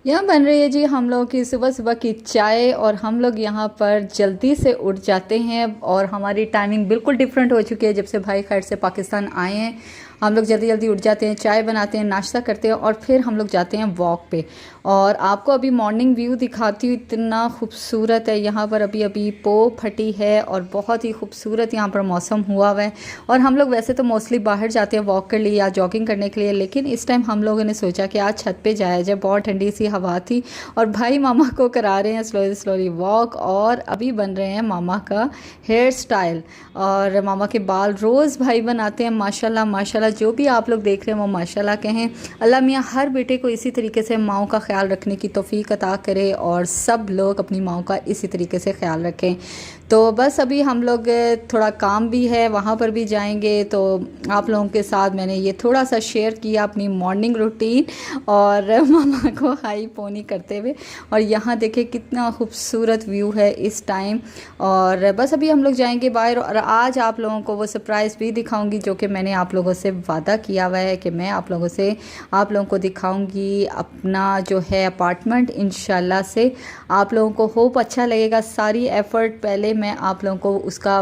यहाँ बन रही है जी हम लोगों की सुबह सुबह की चाय। और हम लोग यहाँ पर जल्दी से उठ जाते हैं और हमारी टाइमिंग बिल्कुल डिफरेंट हो चुकी है जब से भाई खैर से पाकिस्तान आए हैं। हम लोग जल्दी जल्दी उठ जाते हैं, चाय बनाते हैं, नाश्ता करते हैं और फिर हम लोग जाते हैं वॉक पे। और आपको अभी मॉर्निंग व्यू दिखाती हूँ, इतना खूबसूरत है यहाँ पर। अभी अभी पो फटी है और बहुत ही खूबसूरत यहाँ पर मौसम हुआ हुआ है। और हम लोग वैसे तो मोस्टली बाहर जाते हैं वॉक के लिए या जॉगिंग करने के लिए, लेकिन इस टाइम हम लोगों ने सोचा कि आज छत पे जाया जाए। बहुत ठंडी सी हवा थी और भाई मामा को करा रहे हैं स्लोली स्लोली वॉक। और अभी बन रहे हैं मामा का हेयर स्टाइल और मामा के बाल रोज़ भाई बनाते हैं। माशाल्लाह माशाल्लाह, जो भी आप लोग देख रहे हैं वो माशाल्लाह कहें। अल्लाह मियाँ हर बेटे को इसी तरीके से माओ का ख्याल रखने की तौफीक अता करे और सब लोग अपनी माओ का इसी तरीके से ख्याल रखें। तो बस अभी हम लोग थोड़ा काम भी है, वहाँ पर भी जाएंगे, तो आप लोगों के साथ मैंने ये थोड़ा सा शेयर किया अपनी मॉर्निंग रूटीन और मामा को हाई पोनी करते हुए। और यहाँ देखें कितना खूबसूरत व्यू है इस टाइम। और बस अभी हम लोग जाएंगे बाहर और आज आप लोगों को वो सरप्राइज़ भी दिखाऊंगी जो कि मैंने आप लोगों से वादा किया हुआ है कि मैं आप लोगों को दिखाऊंगी अपना जो है अपार्टमेंट। इंशाल्लाह से आप लोगों को होप अच्छा लगेगा। सारी एफ़र्ट पहले मैं आप लोगों को उसका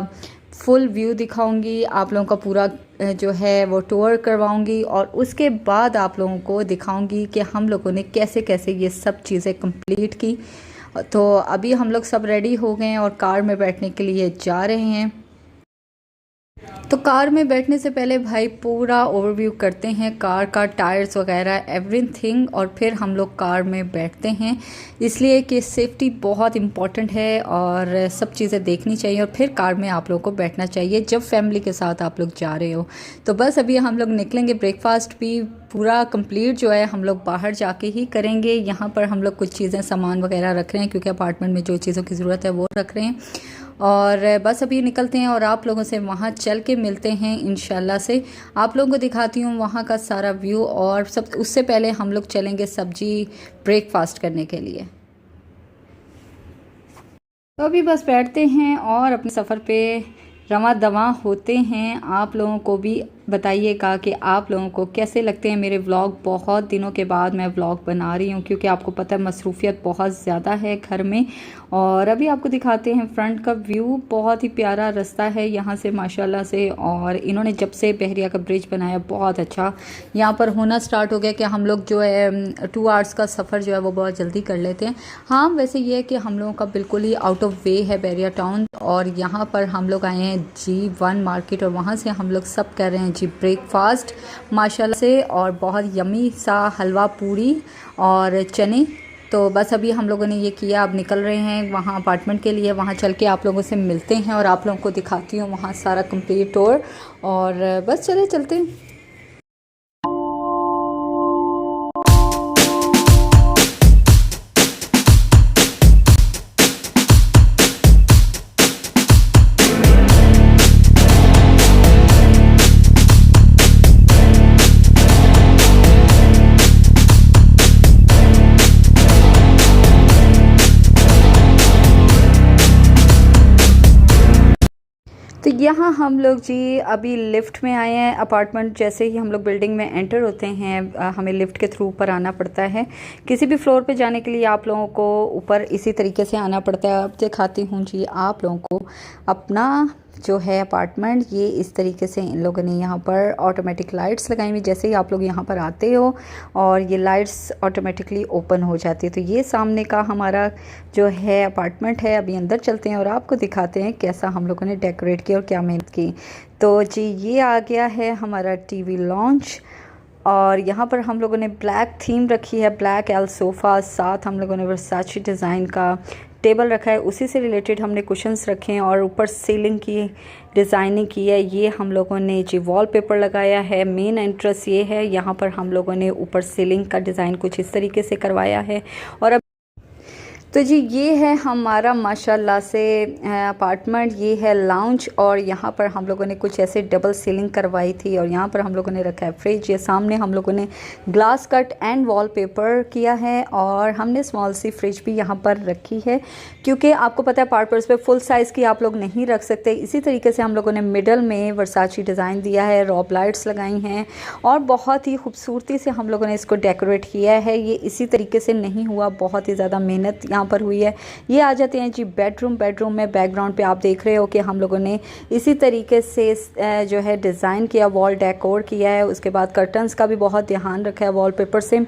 फुल व्यू दिखाऊंगी, आप लोगों का पूरा जो है वो टूर करवाऊंगी और उसके बाद आप लोगों को दिखाऊंगी कि हम लोगों ने कैसे कैसे ये सब चीज़ें कंप्लीट की। तो अभी हम लोग सब रेडी हो गए हैं और कार में बैठने के लिए जा रहे हैं। तो कार में बैठने से पहले भाई पूरा ओवरव्यू करते हैं कार का, टायर्स वगैरह एवरीथिंग, और फिर हम लोग कार में बैठते हैं। इसलिए कि सेफ्टी बहुत इम्पॉर्टेंट है और सब चीज़ें देखनी चाहिए और फिर कार में आप लोगों को बैठना चाहिए जब फैमिली के साथ आप लोग जा रहे हो। तो बस अभी हम लोग निकलेंगे, ब्रेकफास्ट भी पूरा कंप्लीट जो है हम लोग बाहर जाके ही करेंगे। यहाँ पर हम लोग कुछ चीज़ें सामान वगैरह रख रहे हैं क्योंकि अपार्टमेंट में जो चीज़ों की ज़रूरत है वो रख रहे हैं। और बस अभी निकलते हैं और आप लोगों से वहाँ चल के मिलते हैं इंशाल्लाह से। आप लोगों को दिखाती हूँ वहाँ का सारा व्यू और सब। उससे पहले हम लोग चलेंगे सब्जी ब्रेकफास्ट करने के लिए। तो अभी बस बैठते हैं और अपने सफ़र पे रवां दवां होते हैं। आप लोगों को भी बताइएगा कि आप लोगों को कैसे लगते हैं मेरे व्लॉग। बहुत दिनों के बाद मैं व्लॉग बना रही हूँ क्योंकि आपको पता है मसरूफियत बहुत ज़्यादा है घर में। और अभी आपको दिखाते हैं फ्रंट का व्यू। बहुत ही प्यारा रास्ता है यहाँ से माशाल्लाह से। और इन्होंने जब से बहरिया का ब्रिज बनाया बहुत अच्छा यहाँ पर होना स्टार्ट हो गया कि हम लोग जो है 2 आवर्स का सफ़र जो है वो बहुत जल्दी कर लेते हैं। हाँ वैसे ये है कि हम लोगों का बिल्कुल ही आउट ऑफ वे है बहरिया टाउन। और यहाँ पर हम लोग आए हैं G1 मार्केट और वहाँ से हम लोग सब कर रहे हैं जी ब्रेकफास्ट माशाल्लाह से। और बहुत यमी सा हलवा पूरी और चने। तो बस अभी हम लोगों ने ये किया, अब निकल रहे हैं वहाँ अपार्टमेंट के लिए। वहाँ चल के आप लोगों से मिलते हैं और आप लोगों को दिखाती हूँ वहाँ सारा कंप्लीट टूर। और बस चले चलते हैं। तो यहाँ हम लोग जी अभी लिफ्ट में आए हैं अपार्टमेंट। जैसे ही हम लोग बिल्डिंग में एंटर होते हैं हमें लिफ्ट के थ्रू ऊपर आना पड़ता है। किसी भी फ्लोर पे जाने के लिए आप लोगों को ऊपर इसी तरीके से आना पड़ता है। अब दिखाती हूँ जी आप लोगों को अपना जो है अपार्टमेंट। ये इस तरीके से इन लोगों ने यहाँ पर ऑटोमेटिक लाइट्स लगाई हुई। जैसे ही आप लोग यहाँ पर आते हो और ये लाइट्स ऑटोमेटिकली ओपन हो जाती है। तो ये सामने का हमारा जो है अपार्टमेंट है। अभी अंदर चलते हैं और आपको दिखाते हैं कैसा हम लोगों ने डेकोरेट किया और क्या मेहनत की। तो जी ये आ गया है हमारा टीवी लॉन्च। और यहाँ पर हम लोगों ने ब्लैक थीम रखी है, ब्लैक एल सोफ़ा। साथ हम लोगों ने वर्साची डिज़ाइन का टेबल रखा है, उसी से रिलेटेड हमने कुशन्स रखे हैं। और ऊपर सीलिंग की डिज़ाइनिंग की है। ये हम लोगों ने जी वॉलपेपर लगाया है। मेन एंट्रेंस ये है। यहाँ पर हम लोगों ने ऊपर सीलिंग का डिज़ाइन कुछ इस तरीके से करवाया है। और अब तो जी ये है हमारा माशाल्लाह से अपार्टमेंट। ये है लाउंज और यहाँ पर हम लोगों ने कुछ ऐसे डबल सीलिंग करवाई थी और यहाँ पर हम लोगों ने रखा है फ्रिज। ये सामने हम लोगों ने ग्लास कट एंड वॉलपेपर किया है और हमने स्मॉल सी फ्रिज भी यहाँ पर रखी है क्योंकि आपको पता है अपार्टमेंट्स पे फुल साइज़ की आप लोग नहीं रख सकते। इसी तरीके से हम लोगों ने मिडल में वर्साची डिज़ाइन दिया है, रॉब लाइट्स लगाई हैं और बहुत ही खूबसूरती से हम लोगों ने इसको डेकोरेट किया है। ये इसी तरीके से नहीं हुआ, बहुत ही ज़्यादा मेहनत यहाँ पर हुई है। ये आ जाते हैं जी बेडरूम में बैकग्राउंड पे आप देख रहे हो कि हम लोगों ने इसी तरीके से जो है डिज़ाइन किया, वॉल डेकोर किया है। उसके बाद कर्टन्स का भी बहुत ध्यान रखा है, वॉलपेपर से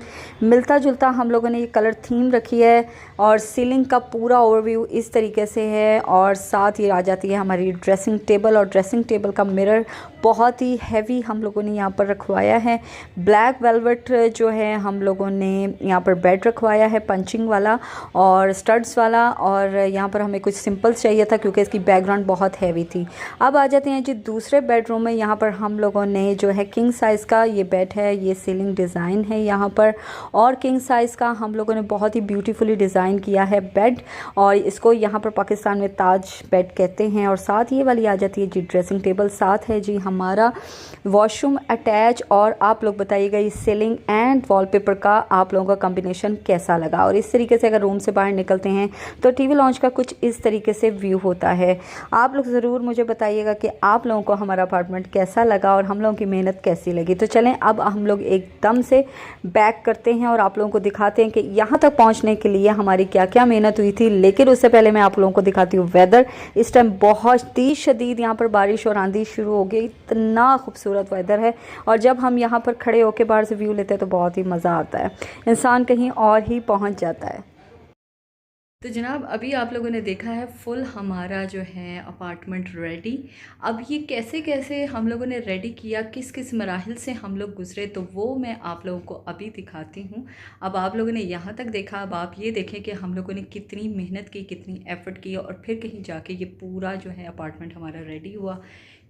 मिलता जुलता हम लोगों ने ये कलर थीम रखी है और सीलिंग का पूरा ओवरव्यू इस तरीके से है। और साथ ये आ जाती है हमारी ड्रेसिंग टेबल और ड्रेसिंग टेबल का मिरर बहुत ही हैवी हम लोगों ने यहाँ पर रखवाया है। ब्लैक वेलवेट जो है हम लोगों ने यहाँ पर बेड रखवाया है पंचिंग वाला और स्टड्स वाला, और यहाँ पर हमें कुछ सिंपल चाहिए था क्योंकि इसकी बैकग्राउंड बहुत हैवी थी। अब आ जाते हैं जी दूसरे बेडरूम में। यहाँ पर हम लोगों ने जो है किंग साइज़ का ये बेड है, ये सीलिंग डिज़ाइन है यहाँ पर, और किंग साइज़ का हम लोगों ने बहुत ही ब्यूटीफुली डिज़ाइन किया है बेड, और इसको यहाँ पर पाकिस्तान में ताज बेड कहते हैं। और साथ ये वाली आ जाती है जी ड्रेसिंग टेबल, साथ है जी हमारा वॉशरूम अटैच। और आप लोग बताइएगा ये सीलिंग एंड वॉलपेपर का आप लोगों का कॉम्बिनेशन कैसा लगा। और इस तरीके से अगर रूम से बाहर निकलते हैं तो टीवी लॉन्च का कुछ इस तरीके से व्यू होता है। आप लोग ज़रूर मुझे बताइएगा कि आप लोगों को हमारा अपार्टमेंट कैसा लगा और हम लोगों की मेहनत कैसी लगी। तो चलें अब हम लोग एकदम से बैक करते हैं और आप लोगों को दिखाते हैं कि यहाँ तक पहुँचने के लिए हमारी क्या क्या मेहनत हुई थी। लेकिन उससे पहले मैं आप लोगों को दिखाती हूँ वेदर। इस टाइम बहुत ही शदीद यहाँ पर बारिश और आंधी शुरू हो गई, इतना खूबसूरत वेदर है। और जब हम यहाँ पर खड़े होकर बाहर से व्यू लेते हैं तो बहुत ही मज़ा आता है, इंसान कहीं और ही पहुँच जाता है। तो जनाब अभी आप लोगों ने देखा है फुल हमारा जो है अपार्टमेंट रेडी। अब ये कैसे कैसे हम लोगों ने रेडी किया, किस किस मराहिल से हम लोग गुजरे, तो वो मैं आप लोगों को अभी दिखाती हूँ। अब आप लोगों ने यहाँ तक देखा, अब आप ये देखें कि हम लोगों ने कितनी मेहनत की, कितनी एफ़र्ट की और फिर कहीं जाके ये पूरा जो है अपार्टमेंट हमारा रेडी हुआ।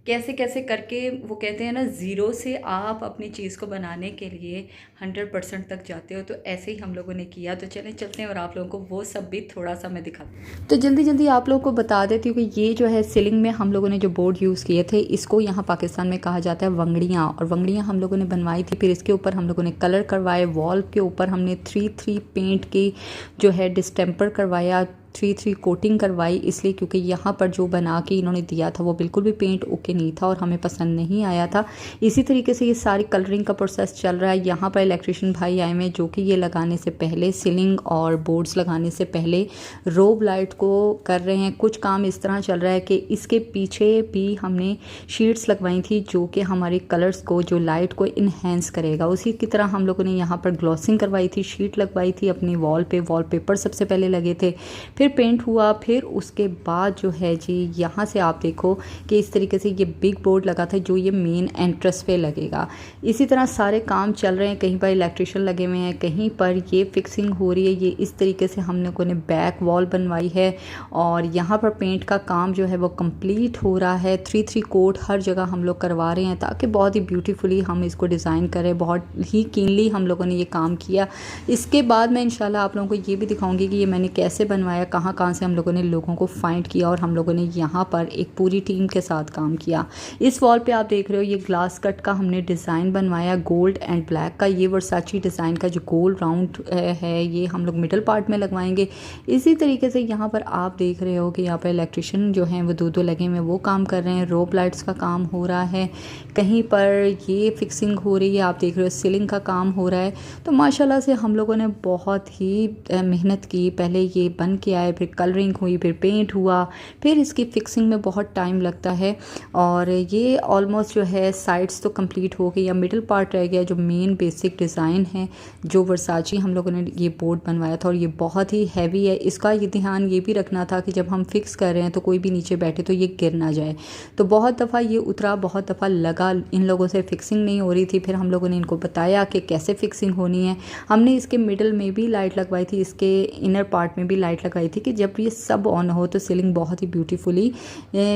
कैसे कैसे करके, वो कहते हैं ना ज़ीरो से आप अपनी चीज़ को बनाने के लिए 100% तक जाते हो, तो ऐसे ही हम लोगों ने किया। तो चलें चलते हैं और आप लोगों को वो सब भी थोड़ा सा मैं दिखाती हूँ। तो जल्दी जल्दी आप लोगों को बता देती हूँ कि ये जो है सीलिंग में हम लोगों ने जो बोर्ड यूज़ किए थे, इसको यहाँ पाकिस्तान में कहा जाता है वंगड़ियाँ, और वंगड़ियाँ हम लोगों ने बनवाई थी। फिर इसके ऊपर हम लोगों ने कलर करवाए, वॉल के ऊपर हमने 3-3 पेंट की जो है डिस्टेम्पर करवाया, 3-3 कोटिंग करवाई, इसलिए क्योंकि यहाँ पर जो बना के इन्होंने दिया था वो बिल्कुल भी पेंट ओके नहीं था और हमें पसंद नहीं आया था। इसी तरीके से ये सारी कलरिंग का प्रोसेस चल रहा है। यहाँ पर इलेक्ट्रिशियन भाई आए हुए जो कि ये लगाने से पहले, सीलिंग और बोर्ड्स लगाने से पहले रोब लाइट को कर रहे हैं। कुछ काम इस तरह चल रहा है कि इसके पीछे भी हमने शीट्स लगवाई थी जो कि हमारी कलर्स को, जो लाइट को इन्हेंस करेगा। उसी की तरह हम लोगों ने यहाँ पर ग्लॉसिंग करवाई थी, शीट लगवाई थी अपनी वॉल पे, वॉलपेपर सबसे पहले लगे थे, फिर पेंट हुआ। फिर उसके बाद जो है जी यहाँ से आप देखो कि इस तरीके से ये बिग बोर्ड लगा था जो ये मेन एंट्रेंस पे लगेगा। इसी तरह सारे काम चल रहे हैं, कहीं पर इलेक्ट्रिशियन लगे हुए हैं, कहीं पर ये फिक्सिंग हो रही है। ये इस तरीके से हम लोगों ने बैक वॉल बनवाई है और यहाँ पर पेंट का काम जो है वो कंप्लीट हो रहा है। 3-3 कोट हर जगह हम लोग करवा रहे हैं ताकि बहुत ही ब्यूटीफुली हम इसको डिज़ाइन करें। बहुत ही कीनली हम लोगों ने ये काम किया। इसके बाद मैं इंशाल्लाह आप लोगों को ये भी दिखाऊंगी कि ये मैंने कैसे बनवाया, कहाँ से हम लोगों ने लोगों को फाइंड किया और हम लोगों ने यहाँ पर एक पूरी टीम के साथ काम किया। इस वॉल पे आप देख रहे हो ये ग्लास कट का हमने डिज़ाइन बनवाया, गोल्ड एंड ब्लैक का। ये वर्साची डिज़ाइन का जो गोल्ड राउंड है ये हम लोग मिडल पार्ट में लगवाएंगे। इसी तरीके से यहाँ पर आप देख रहे हो कि यहाँ पर इलेक्ट्रिशियन जो हैं वो दो लगे हुए, वो काम कर रहे हैं। रोप लाइट्स का काम हो रहा है, कहीं पर ये फिक्सिंग हो रही है, आप देख रहे हो सीलिंग का काम हो रहा है। तो माशाल्लाह से हम लोगों ने बहुत ही मेहनत की। पहले ये बन के आए, फिर कलरिंग हुई, फिर पेंट हुआ, फिर इसकी फिक्सिंग में बहुत टाइम लगता है। और ये ऑलमोस्ट जो है साइड्स तो कंप्लीट हो गई, या मिडिल पार्ट रह गया जो मेन बेसिक डिज़ाइन है जो वर्साची हम लोगों ने ये बोर्ड बनवाया था। और ये बहुत ही हैवी है, इसका ये ध्यान ये भी रखना था कि जब हम फिक्स कर रहे हैं तो कोई भी नीचे बैठे तो ये गिर ना जाए। तो बहुत दफ़ा ये उतरा, बहुत दफ़ा लगा, इन लोगों से फिक्सिंग नहीं हो रही थी। फिर हम लोगों ने इनको बताया कि कैसे फिक्सिंग होनी है। हमने इसके मिडल में भी लाइट लगवाई थी, इसके इनर पार्ट में भी लाइट लगाई बताई थी कि जब ये सब ऑन हो तो सीलिंग बहुत ही ब्यूटीफुली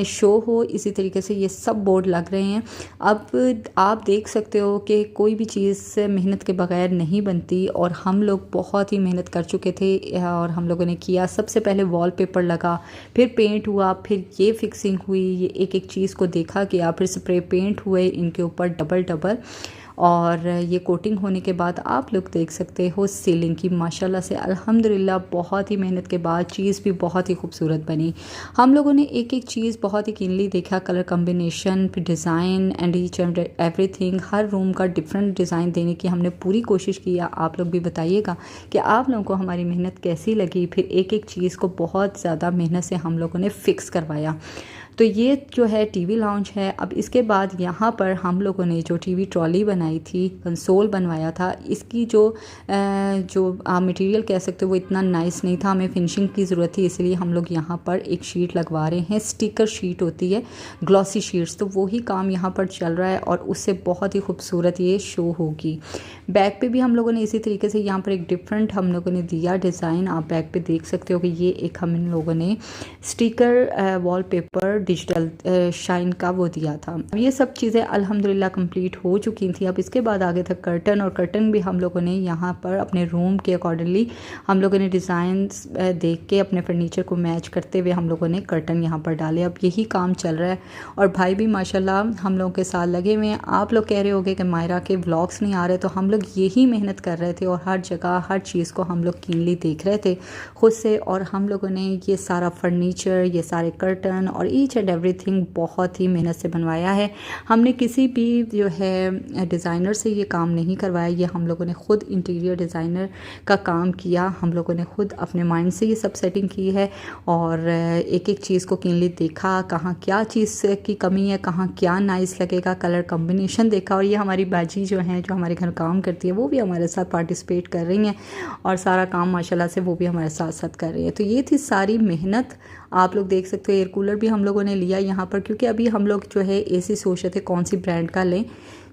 शो हो। इसी तरीके से ये सब बोर्ड लग रहे हैं। अब आप देख सकते हो कि कोई भी चीज़ मेहनत के बगैर नहीं बनती, और हम लोग बहुत ही मेहनत कर चुके थे और हम लोगों ने किया। सबसे पहले वॉलपेपर लगा, फिर पेंट हुआ, फिर ये फिक्सिंग हुई, ये एक एक चीज़ को देखा गया, फिर स्प्रे पेंट हुए इनके ऊपर डबल डबल, और ये कोटिंग होने के बाद आप लोग देख सकते हो सीलिंग की माशाल्लाह से अल्हम्दुलिल्लाह बहुत ही मेहनत के बाद चीज़ भी बहुत ही खूबसूरत बनी। हम लोगों ने एक एक चीज़ बहुत ही कीनली देखा, कलर कॉम्बिनेशन, फिर design and each and everything. Her room का डिफरेंट डिज़ाइन देने की हमने पूरी कोशिश किया। आप लोग भी बताइएगा कि आप लोगों को हमारी मेहनत कैसी लगी। फिर एक एक चीज़ को बहुत ज़्यादा मेहनत से हम लोगों ने फ़िक्स करवाया। तो ये जो है टीवी लाउंज है। अब इसके बाद यहाँ पर हम लोगों ने जो टीवी ट्रॉली बनाई थी, कंसोल बनवाया था, इसकी जो आप मटेरियल कह सकते हो वो इतना नाइस नहीं था, हमें फिनिशिंग की ज़रूरत थी, इसलिए हम लोग यहाँ पर एक शीट लगवा रहे हैं। स्टिकर शीट होती है, ग्लॉसी शीट्स, तो वही काम यहाँ पर चल रहा है और उससे बहुत ही खूबसूरत ये शो होगी। बैक पे भी हम लोगों ने इसी तरीके से यहाँ पर एक डिफरेंट हम लोगों ने दिया डिज़ाइन। आप बैक पे देख सकते हो कि ये एक हम इन लोगों ने स्टिकर वॉलपेपर डिजिटल शाइन का वो दिया था। ये सब चीज़ें अल्हम्दुलिल्लाह कंप्लीट हो चुकी थी। अब इसके बाद आगे था कर्टन, और कर्टन भी हम लोगों ने यहाँ पर अपने रूम के अकॉर्डिंगली हम लोगों ने डिज़ाइन देख के अपने फर्नीचर को मैच करते हुए हम लोगों ने कर्टन यहाँ पर डाले। अब यही काम चल रहा है और भाई भी माशाल्लाह हम लोगों के साथ लगे हुए हैं। आप लोग कह रहे होगे कि मायरा के व्लॉग्स नहीं आ रहे, तो हम लोग यही मेहनत कर रहे थे और हर जगह हर चीज़ को हम लोग कीनली देख रहे थे खुद से, और हम लोगों ने ये सारा फर्नीचर, ये सारे कर्टन और ईच एंड एवरीथिंग बहुत ही मेहनत से बनवाया है। हमने किसी भी जो है डिज़ाइनर से ये काम नहीं करवाया, ये हम लोगों ने खुद इंटीरियर डिज़ाइनर का काम किया। हम लोगों ने खुद अपने माइंड से ये सब सेटिंग की है और एक एक चीज़ को कीनली देखा, कहाँ क्या चीज़ की कमी है, कहाँ क्या नाइस लगेगा, कलर कॉम्बिनेशन देखा। और ये हमारी बाजी जो हैं, जो हमारे घर काम करती है, वो भी हमारे साथ पार्टिसिपेट कर रही हैं और सारा काम माशाल्लाह से वो भी हमारे साथ साथ कर रही है। तो ये थी सारी मेहनत। आप लोग देख सकते हो एयर कूलर भी हम लोगों ने लिया यहाँ पर, क्योंकि अभी हम लोग जो है एसी सोच रहे थे कौन सी ब्रांड का लें।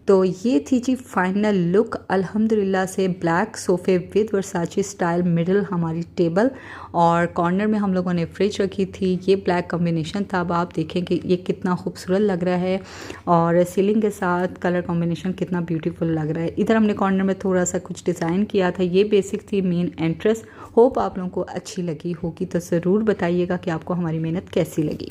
तो ये थी जी फाइनल लुक अल्हम्दुलिल्लाह से। ब्लैक सोफ़े विद वर्साचे स्टाइल, मिडल हमारी टेबल और कॉर्नर में हम लोगों ने फ्रिज रखी थी। ये ब्लैक कॉम्बिनेशन था। अब आप देखें कि ये कितना खूबसूरत लग रहा है और सीलिंग के साथ कलर कॉम्बिनेशन कितना ब्यूटीफुल लग रहा है। इधर हमने कॉर्नर में थोड़ा सा कुछ डिज़ाइन किया था। ये बेसिक थी मेन एंट्रेंस। होप आप लोगों को अच्छी लगी होगी, तो ज़रूर बताइएगा कि आपको हमारी मेहनत कैसी लगी।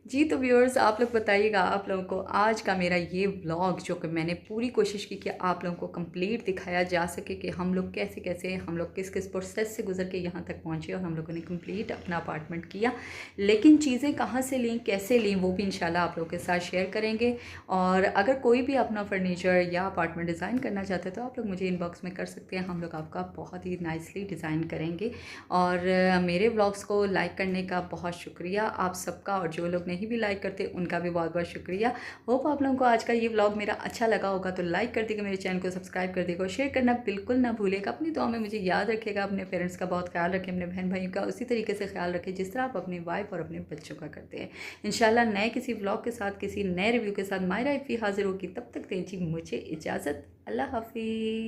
जी तो व्यूअर्स, आप लोग बताइएगा आप लोगों को आज का मेरा ये व्लॉग, जो कि मैंने पूरी कोशिश की कि आप लोगों को कंप्लीट दिखाया जा सके कि हम लोग कैसे कैसे, हम लोग किस किस प्रोसेस से गुजर के यहाँ तक पहुँचे और हम लोगों ने कंप्लीट अपना अपार्टमेंट किया। लेकिन चीज़ें कहाँ से लीं, कैसे लीं, वो भी इंशाल्लाह आप लोगों के साथ शेयर करेंगे। और अगर कोई भी अपना फर्नीचर या अपार्टमेंट डिज़ाइन करना चाहते हैं तो आप लोग मुझे इनबॉक्स में कर सकते हैं। हम लोग आपका बहुत ही नाइसली डिज़ाइन करेंगे। और मेरे व्लॉग्स को लाइक करने का बहुत शुक्रिया आप सबका, और जो लोग नहीं भी लाइक करते उनका भी बहुत बहुत शुक्रिया। होप आप लोगों को आज का ये व्लॉग मेरा अच्छा लगा होगा, तो लाइक कर देगा, मेरे चैनल को सब्सक्राइब कर देगा, शेयर करना बिल्कुल ना भूलेगा। अपनी दुआ में मुझे याद रखेगा, अपने पेरेंट्स का बहुत ख्याल रखें, अपने बहन भाइयों का उसी तरीके से ख्याल रखें जिस तरह आप अपनी वाइफ और अपने बच्चों का करते हैं। इंशाल्लाह नए किसी व्लॉग के साथ, किसी नए रिव्यू के साथ मायरा इफ़ी हाजिर होगी। तब तक दीजिए मुझे इजाज़त। अल्लाह हाफिज़।